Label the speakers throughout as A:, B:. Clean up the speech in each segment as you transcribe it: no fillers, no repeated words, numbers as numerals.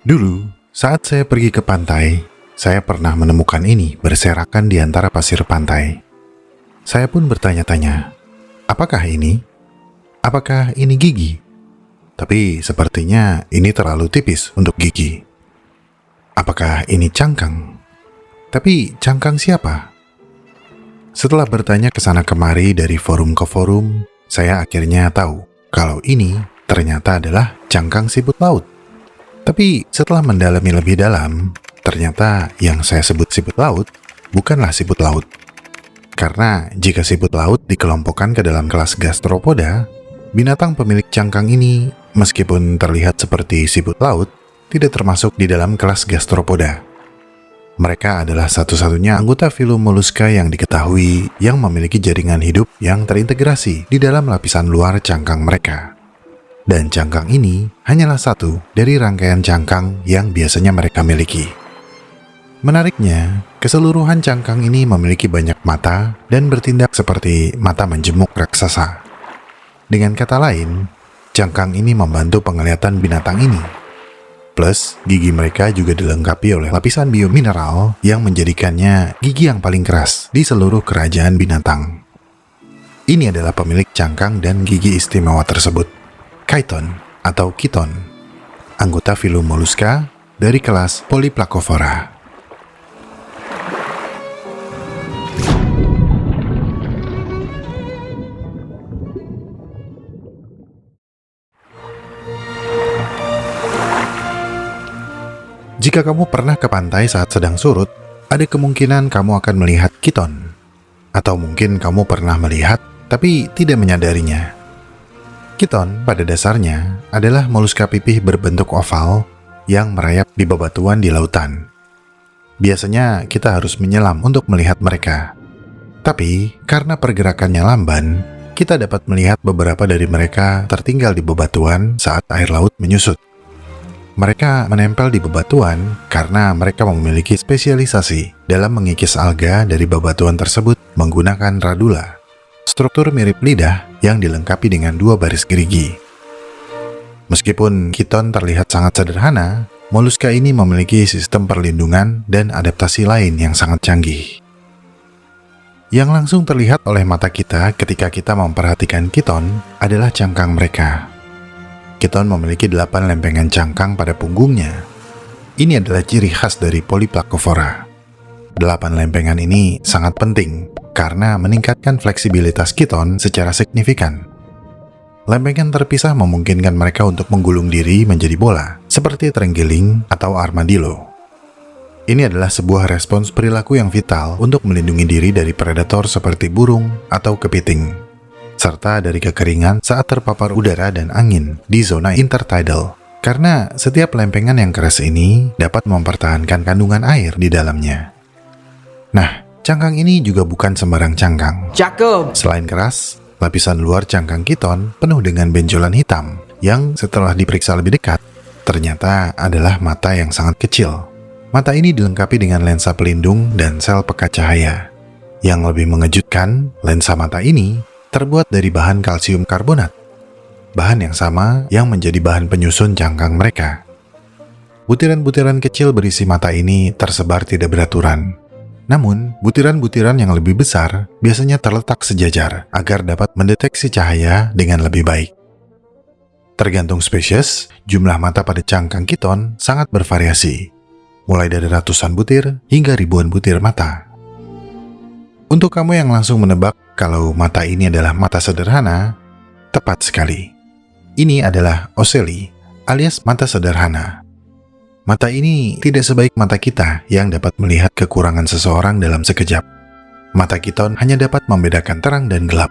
A: Dulu, saat saya pergi ke pantai, saya pernah menemukan ini berserakan di antara pasir pantai. Saya pun bertanya-tanya, apakah ini? Apakah ini gigi? Tapi sepertinya ini terlalu tipis untuk gigi. Apakah ini cangkang? Tapi cangkang siapa? Setelah bertanya ke sana kemari dari forum ke forum, saya akhirnya tahu kalau ini ternyata adalah cangkang siput laut. Tapi setelah mendalami lebih dalam, ternyata yang saya sebut siput laut bukanlah siput laut. Karena jika siput laut dikelompokkan ke dalam kelas gastropoda, binatang pemilik cangkang ini meskipun terlihat seperti siput laut, tidak termasuk di dalam kelas gastropoda. Mereka adalah satu-satunya anggota filum moluska yang diketahui yang memiliki jaringan hidup yang terintegrasi di dalam lapisan luar cangkang mereka. Dan cangkang ini hanyalah satu dari rangkaian cangkang yang biasanya mereka miliki. Menariknya, keseluruhan cangkang ini memiliki banyak mata dan bertindak seperti mata menjemuk raksasa. Dengan kata lain, cangkang ini membantu penglihatan binatang ini. Plus, gigi mereka juga dilengkapi oleh lapisan biomineral yang menjadikannya gigi yang paling keras di seluruh kerajaan binatang. Ini adalah pemilik cangkang dan gigi istimewa tersebut. Chiton atau Chiton, anggota filum Mollusca dari kelas Polyplacovora. Jika kamu pernah ke pantai saat sedang surut, ada kemungkinan kamu akan melihat Chiton. Atau mungkin kamu pernah melihat tapi tidak menyadarinya. Chiton pada dasarnya adalah moluska pipih berbentuk oval yang merayap di bebatuan di lautan. Biasanya kita harus menyelam untuk melihat mereka. Tapi karena pergerakannya lamban, kita dapat melihat beberapa dari mereka tertinggal di bebatuan saat air laut menyusut. Mereka menempel di bebatuan karena mereka memiliki spesialisasi dalam mengikis alga dari bebatuan tersebut menggunakan radula, struktur mirip lidah yang dilengkapi dengan dua baris gerigi. Meskipun Chiton terlihat sangat sederhana, moluska ini memiliki sistem perlindungan dan adaptasi lain yang sangat canggih. Yang langsung terlihat oleh mata kita ketika kita memperhatikan Chiton adalah cangkang mereka. Chiton memiliki 8 lempengan cangkang pada punggungnya. Ini adalah ciri khas dari Polyplacovora. 8 lempengan ini sangat penting karena meningkatkan fleksibilitas Chiton secara signifikan. Lempengan terpisah memungkinkan mereka untuk menggulung diri menjadi bola, seperti terenggiling atau armadillo. Ini adalah sebuah respons perilaku yang vital untuk melindungi diri dari predator seperti burung atau kepiting, serta dari kekeringan saat terpapar udara dan angin di zona intertidal, karena setiap lempengan yang keras ini dapat mempertahankan kandungan air di dalamnya. Nah, cangkang ini juga bukan sembarang cangkang.
B: Cakep!
A: Selain keras, lapisan luar cangkang Chiton penuh dengan benjolan hitam yang setelah diperiksa lebih dekat, ternyata adalah mata yang sangat kecil. Mata ini dilengkapi dengan lensa pelindung dan sel pekat cahaya. Yang lebih mengejutkan, lensa mata ini terbuat dari bahan kalsium karbonat, bahan yang sama yang menjadi bahan penyusun cangkang mereka. Butiran-butiran kecil berisi mata ini tersebar tidak beraturan. Namun, butiran-butiran yang lebih besar biasanya terletak sejajar agar dapat mendeteksi cahaya dengan lebih baik. Tergantung spesies, jumlah mata pada cangkang Chiton sangat bervariasi, mulai dari ratusan butir hingga ribuan butir mata. Untuk kamu yang langsung menebak kalau mata ini adalah mata sederhana, tepat sekali. Ini adalah oceli, alias mata sederhana. Mata ini tidak sebaik mata kita yang dapat melihat kekurangan seseorang dalam sekejap. Mata Chiton hanya dapat membedakan terang dan gelap.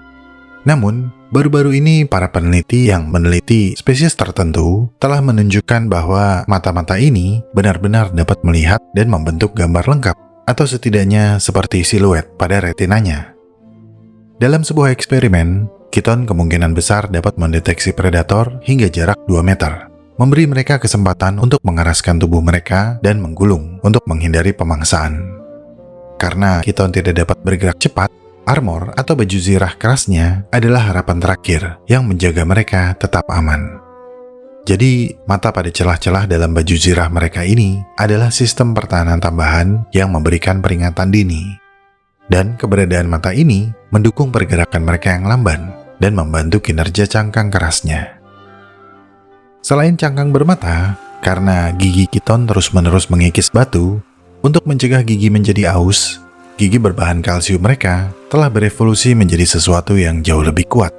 A: Namun, baru-baru ini para peneliti yang meneliti spesies tertentu telah menunjukkan bahwa mata-mata ini benar-benar dapat melihat dan membentuk gambar lengkap, atau setidaknya seperti siluet pada retinanya. Dalam sebuah eksperimen, Chiton kemungkinan besar dapat mendeteksi predator hingga jarak 2 meter. Memberi mereka kesempatan untuk mengeraskan tubuh mereka dan menggulung untuk menghindari pemangsaan. Karena Chiton tidak dapat bergerak cepat, armor atau baju zirah kerasnya adalah harapan terakhir yang menjaga mereka tetap aman. Jadi, mata pada celah-celah dalam baju zirah mereka ini adalah sistem pertahanan tambahan yang memberikan peringatan dini. Dan keberadaan mata ini mendukung pergerakan mereka yang lamban dan membantu kinerja cangkang kerasnya. Selain cangkang bermata, karena gigi kiton terus-menerus mengikis batu, untuk mencegah gigi menjadi aus, gigi berbahan kalsium mereka telah berevolusi menjadi sesuatu yang jauh lebih kuat.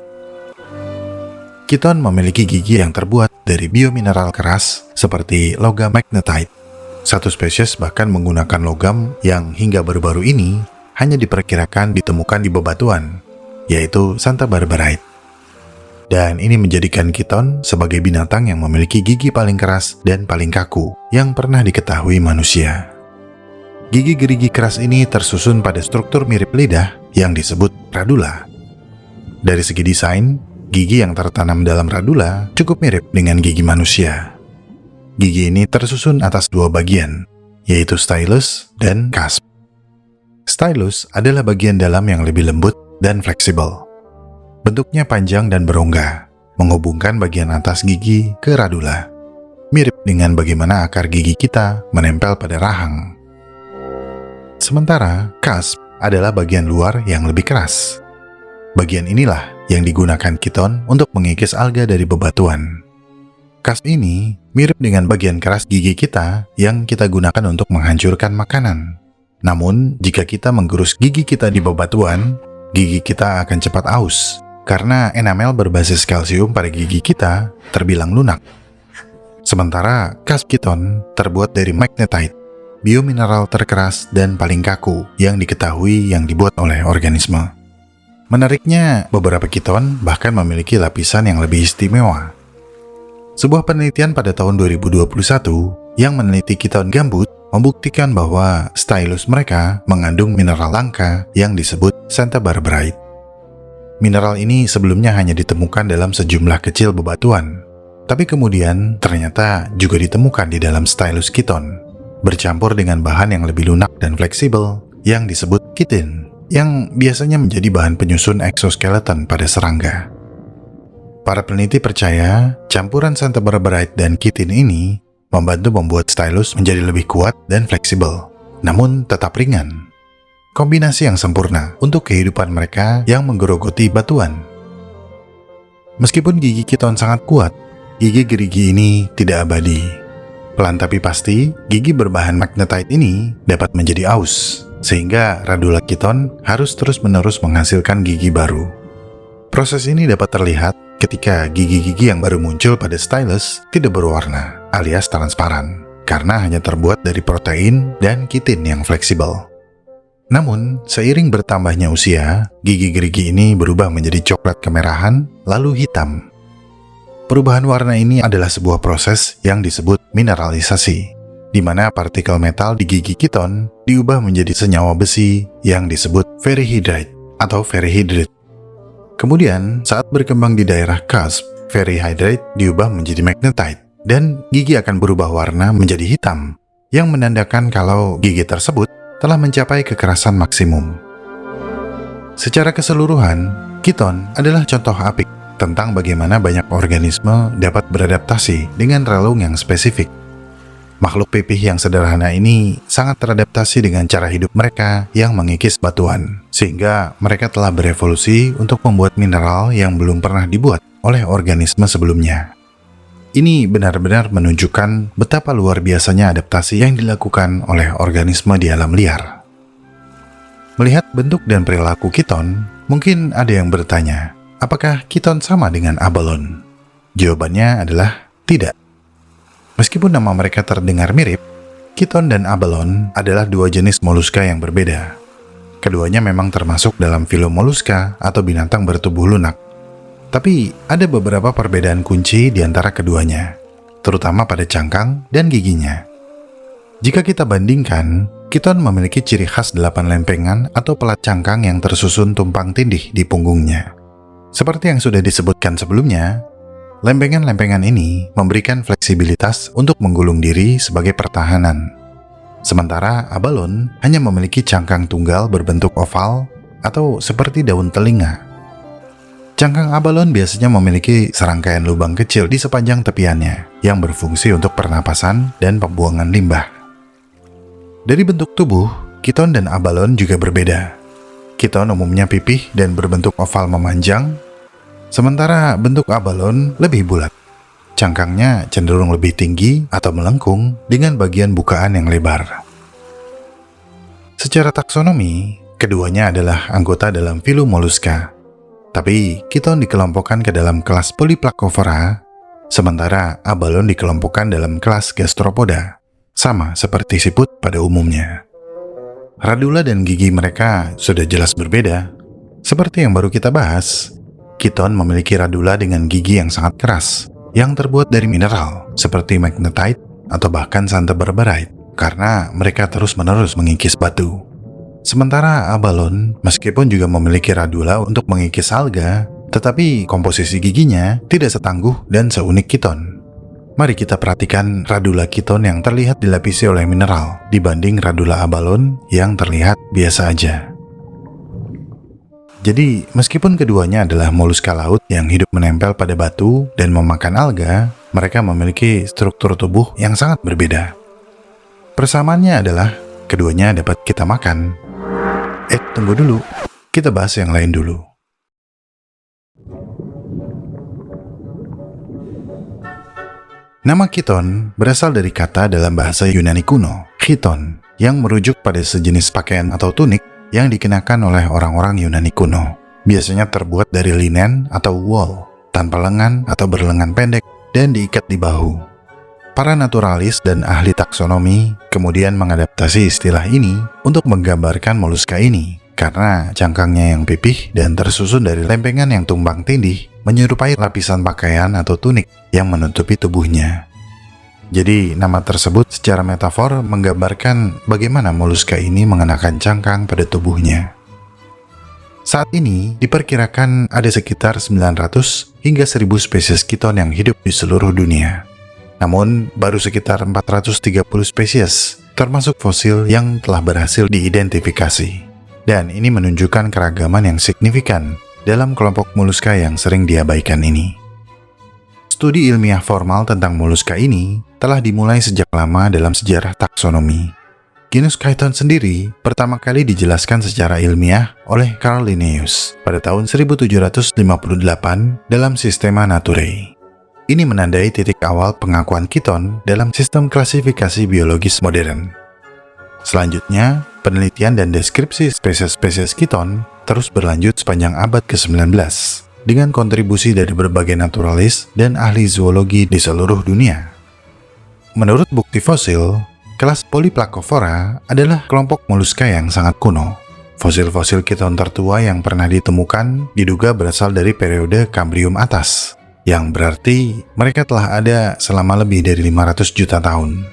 A: Kiton memiliki gigi yang terbuat dari biomineral keras seperti logam magnetite. Satu spesies bahkan menggunakan logam yang hingga baru-baru ini hanya diperkirakan ditemukan di bebatuan, yaitu Santa Barbarite. Dan ini menjadikan kiton sebagai binatang yang memiliki gigi paling keras dan paling kaku yang pernah diketahui manusia. Gigi gerigi keras ini tersusun pada struktur mirip lidah yang disebut radula. Dari segi desain, gigi yang tertanam dalam radula cukup mirip dengan gigi manusia. Gigi ini tersusun atas dua bagian, yaitu stylus dan cusp. Stylus adalah bagian dalam yang lebih lembut dan fleksibel. Bentuknya panjang dan berongga, menghubungkan bagian atas gigi ke radula. Mirip dengan bagaimana akar gigi kita menempel pada rahang. Sementara cusp adalah bagian luar yang lebih keras. Bagian inilah yang digunakan kiton untuk mengikis alga dari bebatuan. Cusp ini mirip dengan bagian keras gigi kita yang kita gunakan untuk menghancurkan makanan. Namun, jika kita menggerus gigi kita di bebatuan, gigi kita akan cepat aus, karena enamel berbasis kalsium pada gigi kita terbilang lunak. Sementara cusp kiton terbuat dari magnetite, biomineral terkeras dan paling kaku yang diketahui yang dibuat oleh organisme. Menariknya, beberapa kiton bahkan memiliki lapisan yang lebih istimewa. Sebuah penelitian pada tahun 2021 yang meneliti kiton gambut membuktikan bahwa stylus mereka mengandung mineral langka yang disebut Santa Barbarite. Mineral ini sebelumnya hanya ditemukan dalam sejumlah kecil bebatuan, tapi kemudian ternyata juga ditemukan di dalam stylus kiton, bercampur dengan bahan yang lebih lunak dan fleksibel yang disebut kitin, yang biasanya menjadi bahan penyusun exoskeleton pada serangga. Para peneliti percaya campuran Santa Barbarite dan kitin ini membantu membuat stylus menjadi lebih kuat dan fleksibel, namun tetap ringan. Kombinasi yang sempurna untuk kehidupan mereka yang menggerogoti batuan. Meskipun gigi kiton sangat kuat, gigi gerigi ini tidak abadi. Pelan tapi pasti, gigi berbahan magnetite ini dapat menjadi aus, sehingga radula kiton harus terus-menerus menghasilkan gigi baru. Proses ini dapat terlihat ketika gigi-gigi yang baru muncul pada stylus tidak berwarna alias transparan, karena hanya terbuat dari protein dan kitin yang fleksibel. Namun, seiring bertambahnya usia, gigi gerigi ini berubah menjadi coklat kemerahan, lalu hitam. Perubahan warna ini adalah sebuah proses yang disebut mineralisasi, di mana partikel metal di gigi kiton diubah menjadi senyawa besi yang disebut ferrihydrite atau ferrihydrite. Kemudian, saat berkembang di daerah cusp, ferrihydrite diubah menjadi magnetite, dan gigi akan berubah warna menjadi hitam, yang menandakan kalau gigi tersebut telah mencapai kekerasan maksimum. Secara keseluruhan, kiton adalah contoh apik tentang bagaimana banyak organisme dapat beradaptasi dengan relung yang spesifik. Makhluk pipih yang sederhana ini sangat teradaptasi dengan cara hidup mereka yang mengikis batuan, sehingga mereka telah berevolusi untuk membuat mineral yang belum pernah dibuat oleh organisme sebelumnya. Ini benar-benar menunjukkan betapa luar biasanya adaptasi yang dilakukan oleh organisme di alam liar. Melihat bentuk dan perilaku kiton, mungkin ada yang bertanya, apakah kiton sama dengan abalone? Jawabannya adalah tidak. Meskipun nama mereka terdengar mirip, kiton dan abalone adalah dua jenis moluska yang berbeda. Keduanya memang termasuk dalam filum moluska atau binatang bertubuh lunak. Tapi ada beberapa perbedaan kunci di antara keduanya, terutama pada cangkang dan giginya. Jika kita bandingkan, kiton memiliki ciri khas 8 lempengan atau pelat cangkang yang tersusun tumpang tindih di punggungnya. Seperti yang sudah disebutkan sebelumnya, lempengan-lempengan ini memberikan fleksibilitas untuk menggulung diri sebagai pertahanan. Sementara abalone hanya memiliki cangkang tunggal berbentuk oval atau seperti daun telinga. Cangkang abalon biasanya memiliki serangkaian lubang kecil di sepanjang tepiannya yang berfungsi untuk pernapasan dan pembuangan limbah. Dari bentuk tubuh, kiton dan abalon juga berbeda. Kiton umumnya pipih dan berbentuk oval memanjang, sementara bentuk abalon lebih bulat. Cangkangnya cenderung lebih tinggi atau melengkung dengan bagian bukaan yang lebar. Secara taksonomi, keduanya adalah anggota dalam filum Mollusca. Tapi kiton dikelompokkan ke dalam kelas Polyplacovora, sementara abalon dikelompokkan dalam kelas Gastropoda, sama seperti siput pada umumnya. Radula dan gigi mereka sudah jelas berbeda. Seperti yang baru kita bahas, kiton memiliki radula dengan gigi yang sangat keras, yang terbuat dari mineral seperti magnetite atau bahkan santabarbarite, karena mereka terus-menerus mengikis batu. Sementara abalon, meskipun juga memiliki radula untuk mengikis alga, tetapi komposisi giginya tidak setangguh dan seunik kiton. Mari kita perhatikan radula kiton yang terlihat dilapisi oleh mineral dibanding radula abalon yang terlihat biasa aja. Jadi, meskipun keduanya adalah moluska laut yang hidup menempel pada batu dan memakan alga, mereka memiliki struktur tubuh yang sangat berbeda. Persamaannya adalah keduanya dapat kita makan. Tunggu dulu, kita bahas yang lain dulu. Nama kiton berasal dari kata dalam bahasa Yunani kuno, chiton, yang merujuk pada sejenis pakaian atau tunik yang dikenakan oleh orang-orang Yunani kuno. Biasanya terbuat dari linen atau wool, tanpa lengan atau berlengan pendek, dan diikat di bahu. Para naturalis dan ahli taksonomi kemudian mengadaptasi istilah ini untuk menggambarkan moluska ini, karena cangkangnya yang pipih dan tersusun dari lempengan yang tumpang tindih menyerupai lapisan pakaian atau tunik yang menutupi tubuhnya. Jadi nama tersebut secara metafor menggambarkan bagaimana moluska ini mengenakan cangkang pada tubuhnya. Saat ini diperkirakan ada sekitar 900 hingga 1000 spesies kiton yang hidup di seluruh dunia. Namun baru sekitar 430 spesies termasuk fosil yang telah berhasil diidentifikasi. Dan ini menunjukkan keragaman yang signifikan dalam kelompok moluska yang sering diabaikan ini. Studi ilmiah formal tentang moluska ini telah dimulai sejak lama dalam sejarah taksonomi. Genus Chiton sendiri pertama kali dijelaskan secara ilmiah oleh Carl Linnaeus pada tahun 1758 dalam Systema Naturae. Ini menandai titik awal pengakuan kiton dalam sistem klasifikasi biologis modern. Selanjutnya, penelitian dan deskripsi spesies-spesies kiton terus berlanjut sepanjang abad ke-19 dengan kontribusi dari berbagai naturalis dan ahli zoologi di seluruh dunia. Menurut bukti fosil, kelas Polyplacovora adalah kelompok moluska yang sangat kuno. Fosil-fosil kiton tertua yang pernah ditemukan diduga berasal dari periode Kambrium atas, yang berarti mereka telah ada selama lebih dari 500 juta tahun.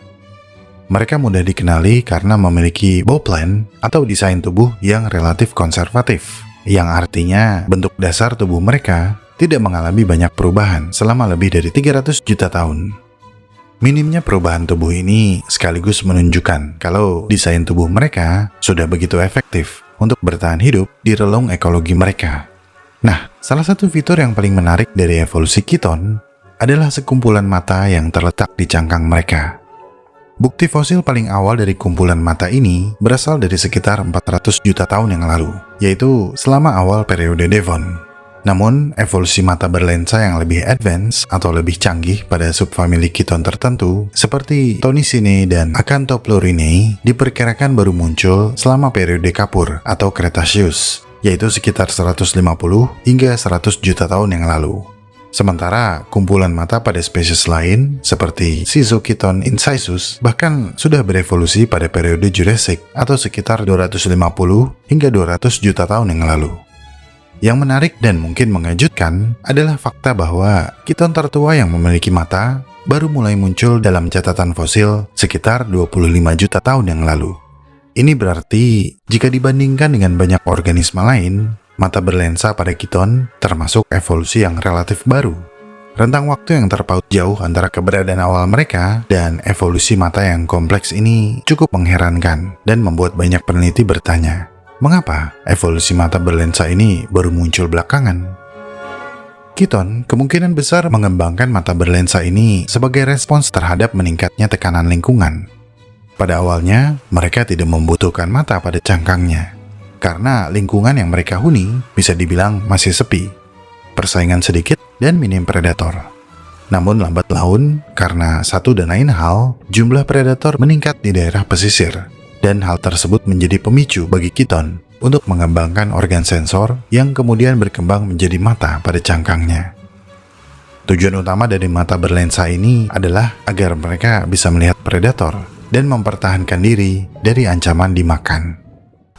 A: Mereka mudah dikenali karena memiliki bauplan atau desain tubuh yang relatif konservatif, yang artinya bentuk dasar tubuh mereka tidak mengalami banyak perubahan selama lebih dari 300 juta tahun. Minimnya perubahan tubuh ini sekaligus menunjukkan kalau desain tubuh mereka sudah begitu efektif untuk bertahan hidup di relung ekologi mereka. Nah, salah satu fitur yang paling menarik dari evolusi kiton adalah sekumpulan mata yang terletak di cangkang mereka. Bukti fosil paling awal dari kumpulan mata ini berasal dari sekitar 400 juta tahun yang lalu, yaitu selama awal periode Devon. Namun, evolusi mata berlensa yang lebih advance atau lebih canggih pada subfamili kiton tertentu seperti Tonicinae dan Acanthoplorinae diperkirakan baru muncul selama periode Kapur atau Cretaceous, yaitu sekitar 150 hingga 100 juta tahun yang lalu. Sementara kumpulan mata pada spesies lain seperti Sizokiton incisus bahkan sudah berevolusi pada periode Jurassic atau sekitar 250 hingga 200 juta tahun yang lalu. Yang menarik dan mungkin mengejutkan adalah fakta bahwa kiton tertua yang memiliki mata baru mulai muncul dalam catatan fosil sekitar 25 juta tahun yang lalu. Ini berarti jika dibandingkan dengan banyak organisme lain, mata berlensa pada kiton termasuk evolusi yang relatif baru. Rentang waktu yang terpaut jauh antara keberadaan awal mereka dan evolusi mata yang kompleks ini cukup mengherankan dan membuat banyak peneliti bertanya, mengapa evolusi mata berlensa ini baru muncul belakangan? Kiton kemungkinan besar mengembangkan mata berlensa ini sebagai respons terhadap meningkatnya tekanan lingkungan. Pada awalnya, mereka tidak membutuhkan mata pada cangkangnya, karena lingkungan yang mereka huni bisa dibilang masih sepi, persaingan sedikit, dan minim predator. Namun lambat laun, karena satu dan lain hal, jumlah predator meningkat di daerah pesisir, dan hal tersebut menjadi pemicu bagi Kiton untuk mengembangkan organ sensor yang kemudian berkembang menjadi mata pada cangkangnya. Tujuan utama dari mata berlensa ini adalah agar mereka bisa melihat predator dan mempertahankan diri dari ancaman dimakan.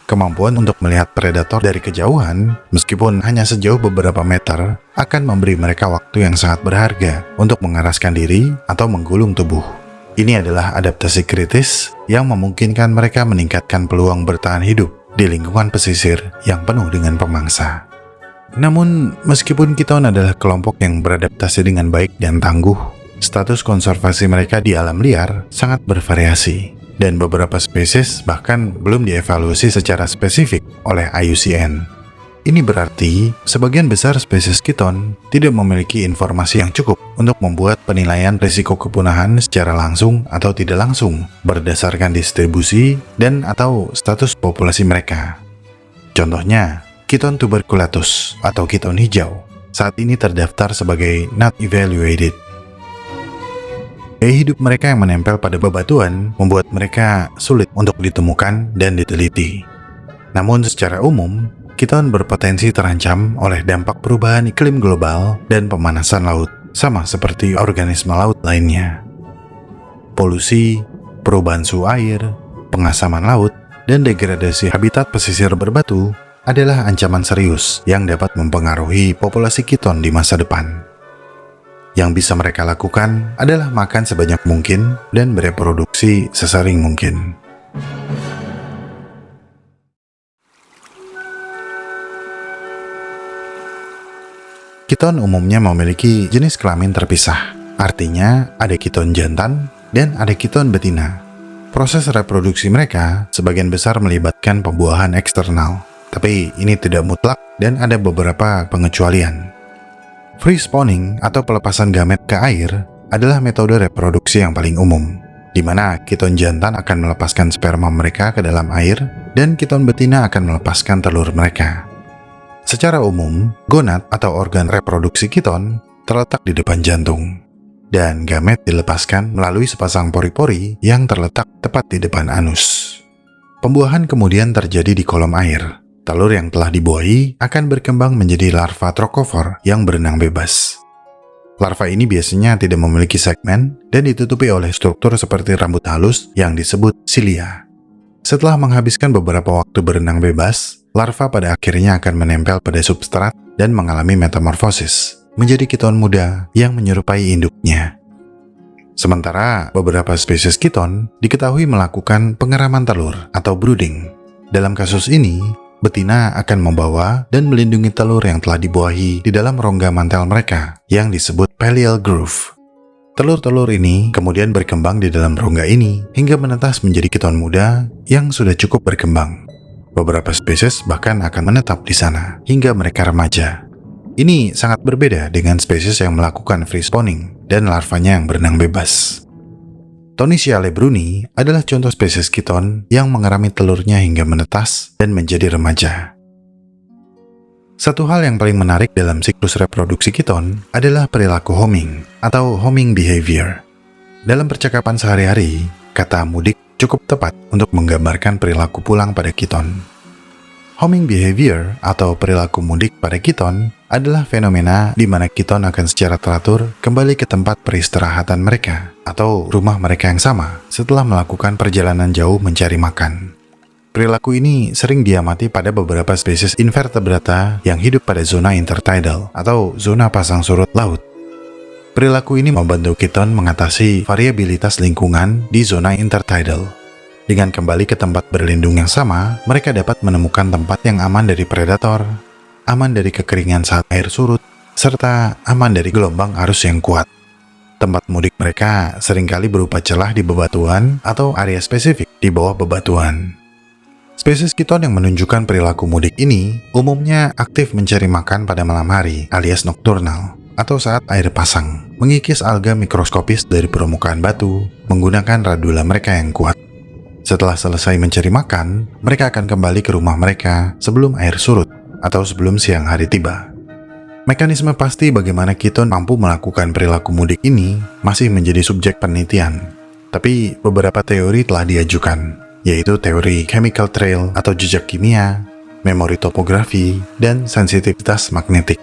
A: Kemampuan untuk melihat predator dari kejauhan, meskipun hanya sejauh beberapa meter, akan memberi mereka waktu yang sangat berharga untuk mengeraskan diri atau menggulung tubuh. Ini adalah adaptasi kritis yang memungkinkan mereka meningkatkan peluang bertahan hidup di lingkungan pesisir yang penuh dengan pemangsa. Namun, meskipun Kiton adalah kelompok yang beradaptasi dengan baik dan tangguh, status konservasi mereka di alam liar sangat bervariasi, dan beberapa spesies bahkan belum dievaluasi secara spesifik oleh IUCN. Ini berarti sebagian besar spesies Kiton tidak memiliki informasi yang cukup untuk membuat penilaian risiko kepunahan secara langsung atau tidak langsung berdasarkan distribusi dan atau status populasi mereka. Contohnya, Kiton tuberculatus atau Kiton hijau saat ini terdaftar sebagai not evaluated. Gaya hidup mereka yang menempel pada bebatuan membuat mereka sulit untuk ditemukan dan diteliti. Namun secara umum, Kiton berpotensi terancam oleh dampak perubahan iklim global dan pemanasan laut, sama seperti organisme laut lainnya. Polusi, perubahan suhu air, pengasaman laut, dan degradasi habitat pesisir berbatu adalah ancaman serius yang dapat mempengaruhi populasi Kiton di masa depan. Yang bisa mereka lakukan adalah makan sebanyak mungkin dan bereproduksi sesering mungkin. Kiton umumnya memiliki jenis kelamin terpisah, artinya ada Kiton jantan dan ada Kiton betina. Proses reproduksi mereka sebagian besar melibatkan pembuahan eksternal, tapi ini tidak mutlak dan ada beberapa pengecualian. Free spawning atau pelepasan gamet ke air adalah metode reproduksi yang paling umum, di mana Kiton jantan akan melepaskan sperma mereka ke dalam air dan Kiton betina akan melepaskan telur mereka. Secara umum, gonad atau organ reproduksi Kiton terletak di depan jantung, dan gamet dilepaskan melalui sepasang pori-pori yang terletak tepat di depan anus. Pembuahan kemudian terjadi di kolom air. Telur yang telah dibuahi akan berkembang menjadi larva trokofor yang berenang bebas. Larva ini biasanya tidak memiliki segmen dan ditutupi oleh struktur seperti rambut halus yang disebut silia. Setelah menghabiskan beberapa waktu berenang bebas, larva pada akhirnya akan menempel pada substrat dan mengalami metamorfosis menjadi Kiton muda yang menyerupai induknya. Sementara beberapa spesies Kiton diketahui melakukan pengeraman telur atau brooding. Dalam kasus ini, betina akan membawa dan melindungi telur yang telah dibuahi di dalam rongga mantel mereka yang disebut pallial groove. Telur-telur ini kemudian berkembang di dalam rongga ini hingga menetas menjadi Kiton muda yang sudah cukup berkembang. Beberapa spesies bahkan akan menetap di sana hingga mereka remaja. Ini sangat berbeda dengan spesies yang melakukan free spawning dan larvanya yang berenang bebas. Tonisia lebruni adalah contoh spesies Kiton yang mengerami telurnya hingga menetas dan menjadi remaja. Satu hal yang paling menarik dalam siklus reproduksi Kiton adalah perilaku homing atau homing behavior. Dalam percakapan sehari-hari, kata mudik cukup tepat untuk menggambarkan perilaku pulang pada Kiton. Homing behavior atau perilaku mudik pada Kiton adalah fenomena di mana Kiton akan secara teratur kembali ke tempat peristirahatan mereka atau rumah mereka yang sama setelah melakukan perjalanan jauh mencari makan. Perilaku ini sering diamati pada beberapa spesies invertebrata yang hidup pada zona intertidal atau zona pasang surut laut. Perilaku ini membantu Kiton mengatasi variabilitas lingkungan di zona intertidal. Dengan kembali ke tempat berlindung yang sama, mereka dapat menemukan tempat yang aman dari predator, aman dari kekeringan saat air surut, serta aman dari gelombang arus yang kuat. Tempat mudik mereka seringkali berupa celah di bebatuan atau area spesifik di bawah bebatuan. Spesies kiton yang menunjukkan perilaku mudik ini umumnya aktif mencari makan pada malam hari alias nokturnal atau saat air pasang, mengikis alga mikroskopis dari permukaan batu menggunakan radula mereka yang kuat. Setelah selesai mencari makan, mereka akan kembali ke rumah mereka sebelum air surut atau sebelum siang hari tiba. Mekanisme pasti bagaimana kiton mampu melakukan perilaku mudik ini masih menjadi subjek penelitian, tapi beberapa teori telah diajukan, yaitu teori chemical trail atau jejak kimia, memori topografi, dan sensitivitas magnetik.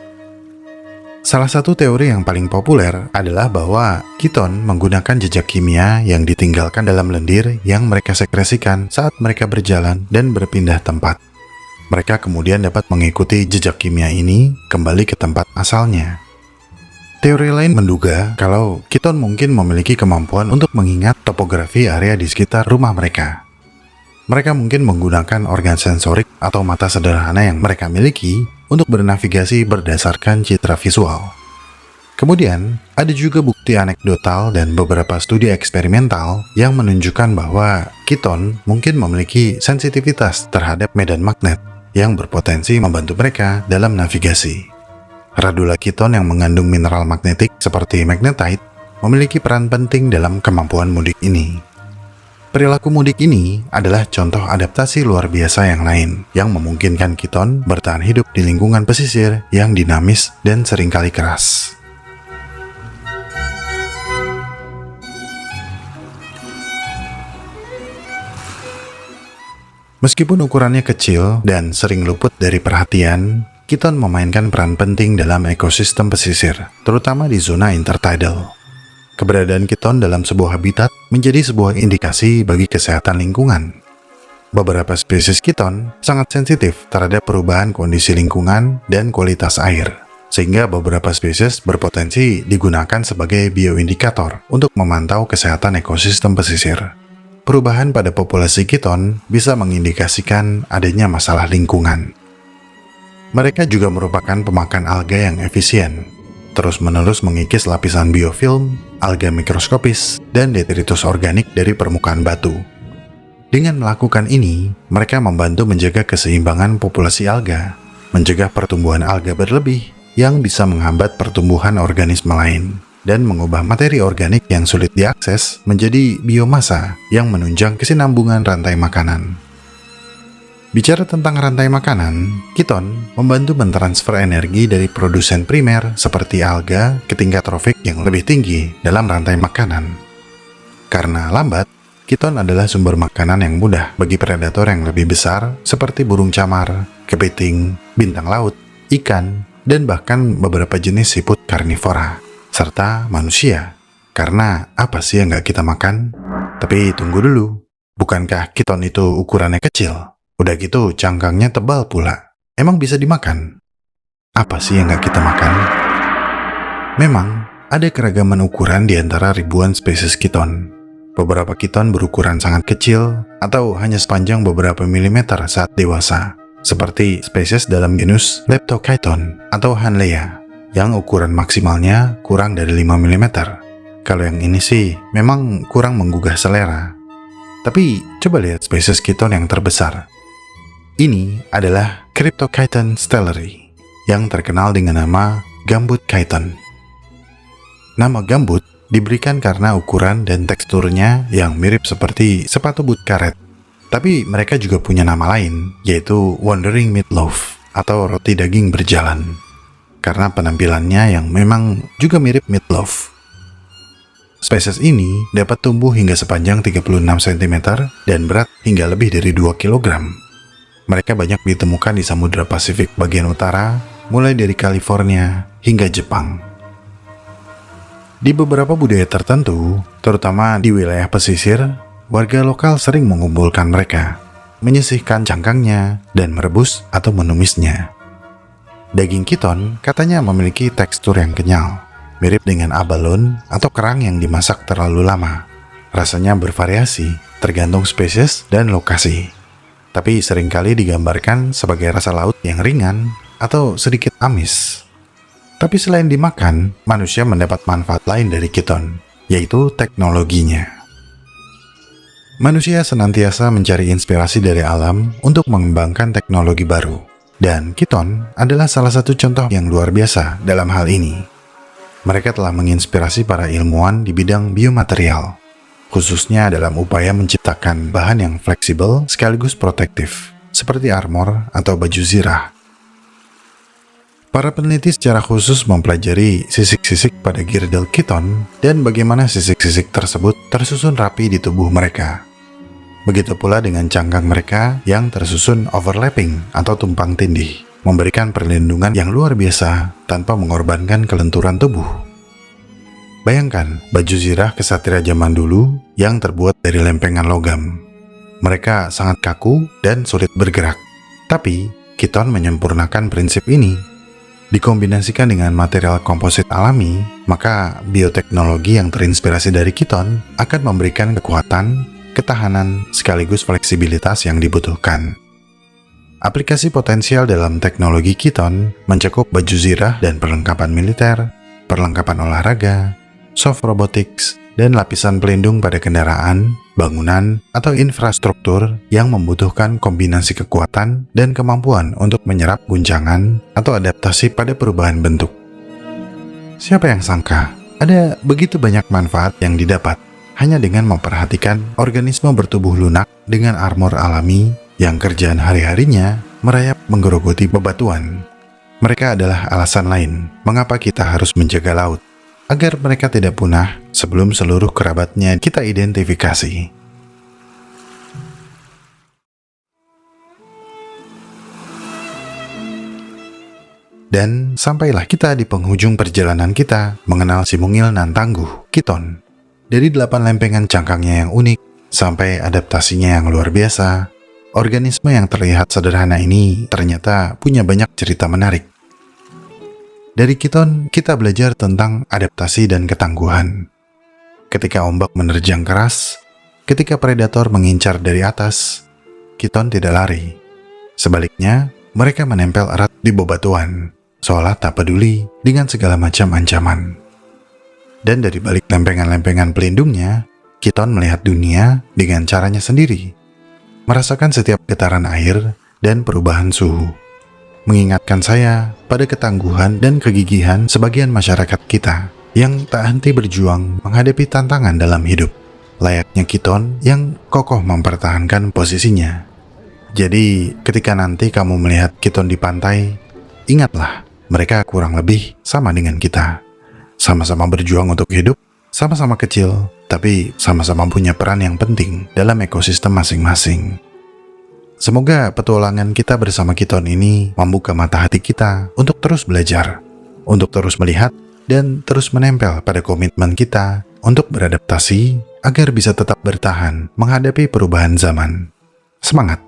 A: Salah satu teori yang paling populer adalah bahwa kiton menggunakan jejak kimia yang ditinggalkan dalam lendir yang mereka sekresikan saat mereka berjalan dan berpindah tempat. Mereka kemudian dapat mengikuti jejak kimia ini kembali ke tempat asalnya. Teori lain menduga kalau kiton mungkin memiliki kemampuan untuk mengingat topografi area di sekitar rumah mereka. Mereka mungkin menggunakan organ sensorik atau mata sederhana yang mereka miliki untuk bernavigasi berdasarkan citra visual. Kemudian, ada juga bukti anekdotal dan beberapa studi eksperimental yang menunjukkan bahwa kiton mungkin memiliki sensitivitas terhadap medan magnet yang berpotensi membantu mereka dalam navigasi. Radula kiton yang mengandung mineral magnetik seperti magnetite memiliki peran penting dalam kemampuan mudik ini. Perilaku mudik ini adalah contoh adaptasi luar biasa yang lain yang memungkinkan kiton bertahan hidup di lingkungan pesisir yang dinamis dan seringkali keras. Meskipun ukurannya kecil dan sering luput dari perhatian, kiton memainkan peran penting dalam ekosistem pesisir, terutama di zona intertidal. Keberadaan kiton dalam sebuah habitat menjadi sebuah indikasi bagi kesehatan lingkungan. Beberapa spesies kiton sangat sensitif terhadap perubahan kondisi lingkungan dan kualitas air, sehingga beberapa spesies berpotensi digunakan sebagai bioindikator untuk memantau kesehatan ekosistem pesisir. Perubahan pada populasi kiton bisa mengindikasikan adanya masalah lingkungan. Mereka juga merupakan pemakan alga yang efisien, terus-menerus mengikis lapisan biofilm, alga mikroskopis, dan detritus organik dari permukaan batu. Dengan melakukan ini, mereka membantu menjaga keseimbangan populasi alga, mencegah pertumbuhan alga berlebih yang bisa menghambat pertumbuhan organisme lain, dan mengubah materi organik yang sulit diakses menjadi biomasa yang menunjang kesinambungan rantai makanan. Bicara tentang rantai makanan, kiton membantu mentransfer energi dari produsen primer seperti alga ke tingkat trofik yang lebih tinggi dalam rantai makanan. Karena lambat, kiton adalah sumber makanan yang mudah bagi predator yang lebih besar seperti burung camar, kepiting, bintang laut, ikan, dan bahkan beberapa jenis siput karnivora, serta manusia. Karena apa sih yang nggak kita makan? Tapi tunggu dulu, bukankah kiton itu ukurannya kecil? Udah gitu cangkangnya tebal pula. Emang bisa dimakan? Apa sih yang nggak kita makan? Memang, ada keragaman ukuran di antara ribuan spesies kiton. Beberapa kiton berukuran sangat kecil atau hanya sepanjang beberapa milimeter saat dewasa, seperti spesies dalam genus Leptochiton atau Hanlea, yang ukuran maksimalnya kurang dari 5 mm. Kalau yang ini sih memang kurang menggugah selera. Tapi coba lihat spesies kiton yang terbesar. Ini adalah Cryptochiton stellari, yang terkenal dengan nama gambut chiton. Nama gambut diberikan karena ukuran dan teksturnya yang mirip seperti sepatu boot karet. Tapi mereka juga punya nama lain, yaitu Wandering Meatloaf atau roti daging berjalan, karena penampilannya yang memang juga mirip meatloaf. Spesies ini dapat tumbuh hingga sepanjang 36 cm dan berat hingga lebih dari 2 kg. Mereka banyak ditemukan di Samudra Pasifik bagian utara, mulai dari California hingga Jepang. Di beberapa budaya tertentu, terutama di wilayah pesisir, warga lokal sering mengumpulkan mereka, menyisihkan cangkangnya, dan merebus atau menumisnya. Daging kiton katanya memiliki tekstur yang kenyal, mirip dengan abalone atau kerang yang dimasak terlalu lama. Rasanya bervariasi, tergantung spesies dan lokasi. Tapi seringkali digambarkan sebagai rasa laut yang ringan atau sedikit amis. Tapi selain dimakan, manusia mendapat manfaat lain dari kiton, yaitu teknologinya. Manusia senantiasa mencari inspirasi dari alam untuk mengembangkan teknologi baru. Dan Kiton adalah salah satu contoh yang luar biasa dalam hal ini. Mereka telah menginspirasi para ilmuwan di bidang biomaterial, khususnya dalam upaya menciptakan bahan yang fleksibel sekaligus protektif, seperti armor atau baju zirah. Para peneliti secara khusus mempelajari sisik-sisik pada girdle Kiton dan bagaimana sisik-sisik tersebut tersusun rapi di tubuh mereka. Begitu pula dengan cangkang mereka yang tersusun overlapping atau tumpang tindih, memberikan perlindungan yang luar biasa tanpa mengorbankan kelenturan tubuh. Bayangkan baju zirah kesatria zaman dulu yang terbuat dari lempengan logam. Mereka sangat kaku dan sulit bergerak. Tapi Kiton menyempurnakan prinsip ini. Dikombinasikan dengan material komposit alami, maka bioteknologi yang terinspirasi dari Kiton akan memberikan kekuatan, ketahanan, sekaligus fleksibilitas yang dibutuhkan. Aplikasi potensial dalam teknologi Kiton mencakup baju zirah dan perlengkapan militer, perlengkapan olahraga, soft robotics, dan lapisan pelindung pada kendaraan, bangunan, atau infrastruktur yang membutuhkan kombinasi kekuatan dan kemampuan untuk menyerap guncangan atau adaptasi pada perubahan bentuk. Siapa yang sangka ada begitu banyak manfaat yang didapat hanya dengan memperhatikan organisme bertubuh lunak dengan armor alami yang kerjaan hari-harinya merayap menggerogoti bebatuan. Mereka adalah alasan lain mengapa kita harus menjaga laut, agar mereka tidak punah sebelum seluruh kerabatnya kita identifikasi. Dan sampailah kita di penghujung perjalanan kita mengenal si mungil nan tangguh, Kiton. Dari 8 lempengan cangkangnya yang unik, sampai adaptasinya yang luar biasa, organisme yang terlihat sederhana ini ternyata punya banyak cerita menarik. Dari Kiton, kita belajar tentang adaptasi dan ketangguhan. Ketika ombak menerjang keras, ketika predator mengincar dari atas, Kiton tidak lari. Sebaliknya, mereka menempel erat di bebatuan, seolah tak peduli dengan segala macam ancaman. Dan dari balik lempengan-lempengan pelindungnya, Kiton melihat dunia dengan caranya sendiri, merasakan setiap getaran air dan perubahan suhu. Mengingatkan saya pada ketangguhan dan kegigihan sebagian masyarakat kita yang tak henti berjuang menghadapi tantangan dalam hidup, layaknya Kiton yang kokoh mempertahankan posisinya. Jadi, ketika nanti kamu melihat Kiton di pantai, ingatlah, mereka kurang lebih sama dengan kita. Sama-sama berjuang untuk hidup, sama-sama kecil, tapi sama-sama punya peran yang penting dalam ekosistem masing-masing. Semoga petualangan kita bersama Kiton ini membuka mata hati kita untuk terus belajar, untuk terus melihat, dan terus menempel pada komitmen kita untuk beradaptasi agar bisa tetap bertahan menghadapi perubahan zaman. Semangat!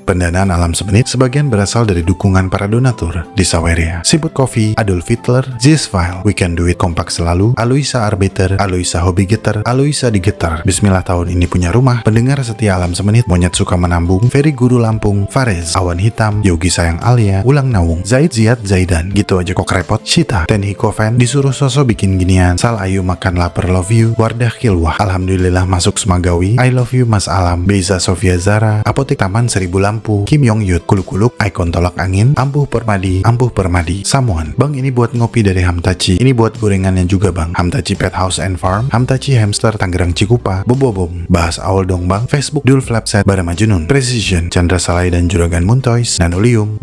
A: Pendanaan alam semenit sebagian berasal dari dukungan para donatur di Saweria, Siput Coffee, Adolf Hitler, Zisfile, We Can Do It Kompak Selalu, Aloisa Arbiter, Aloisa Hobi Getter, Aloisa Digetter, Bismillah tahun ini punya rumah, pendengar setia alam semenit, Monyet Suka Menambung, Ferry Guru Lampung, Farez, Awan Hitam, Yogi Sayang Alia, Ulang Nawung, Zaid Ziad Zaidan, Gitu Aja Kok Repot, Shita, Tenhi Koven, Disuruh Soso Bikin Ginian, Sal Ayu Makan Lapar Love You, Wardah Kilwah, Alhamdulillah Masuk Semagawi, I Love You Mas Alam, Beza Sofia Zara, Apotek Taman Seribu Lampu, Kim Yong Yut, Kuluk-Kuluk, Ikon Tolak Angin, Ampuh Permadi, Samuan. Bang, ini buat ngopi dari Hamtachi. Ini buat gorengannya juga bang. Hamtachi Pet House and Farm, Hamtachi Hamster Tangerang Cikupa, Bobobom, Bahas Awal Dong Bang, Facebook Dul Flapset, Barama Junun, Precision, Chandra Salai dan Juragan Muntois, Nanulium,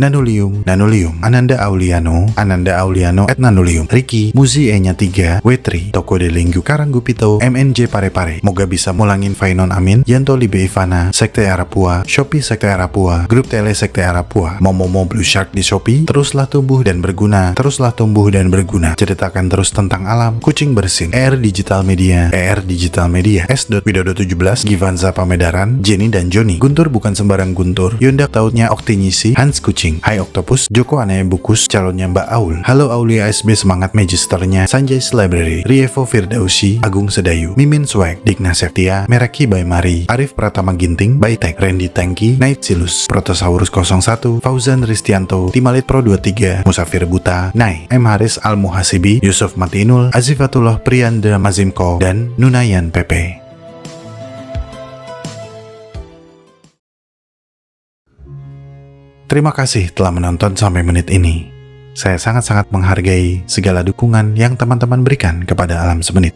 A: Ananda Auliano, at Nanulium, Ricky, Muzi E-nya 3, Wetri, Toko de Linggu Karanggupito, MNJ Pare-Pare, Moga bisa mulangin Fainon Amin, Yanto Libe Ivana, Sekte Arapua, Shopee Sekte Arapua, Grup Tele Sekte Arapua, Momomo Blue Shark di Shopee, teruslah tumbuh dan berguna, ceritakan terus tentang alam, kucing bersin, ER Digital Media, S. Widodo 17, Givanza Pamedaran, Jenny dan Joni, Guntur bukan sembarang Guntur, Yondak Tautnya Oktinyisi, Hans Kucing, Hai Octopus, Joko Aneh Bukus, calonnya Mbak Aul, Halo Aulia SB Semangat Magisternya, Sanjay Library, Rievo Firdausi, Agung Sedayu, Mimin Swag, Digna Septia, Meraki by Mari, Arif Pratama Ginting, Baitek, Randy Tanki, Night Silus, Martinus, Protosaurus 01, Fauzan Ristianto, Timalit Pro 23, Musafir Buta, Nai, M. Haris Al-Muhasibi, Yusuf Matinul, Azifatullah Priyanda Mazimko, dan Nunayan PP. Terima kasih telah menonton sampai menit ini. Saya sangat-sangat menghargai segala dukungan yang teman-teman berikan kepada Alam Semenit.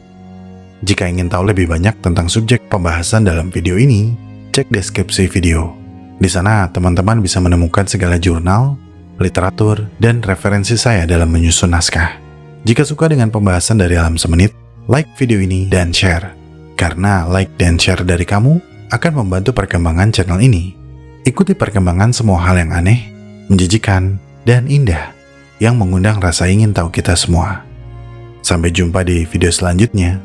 A: Jika ingin tahu lebih banyak tentang subjek pembahasan dalam video ini, cek deskripsi video. Di sana teman-teman bisa menemukan segala jurnal, literatur, dan referensi saya dalam menyusun naskah. Jika suka dengan pembahasan dari Alam Semenit, like video ini dan share. Karena like dan share dari kamu akan membantu perkembangan channel ini. Ikuti perkembangan semua hal yang aneh, menjijikan, dan indah yang mengundang rasa ingin tahu kita semua. Sampai jumpa di video selanjutnya.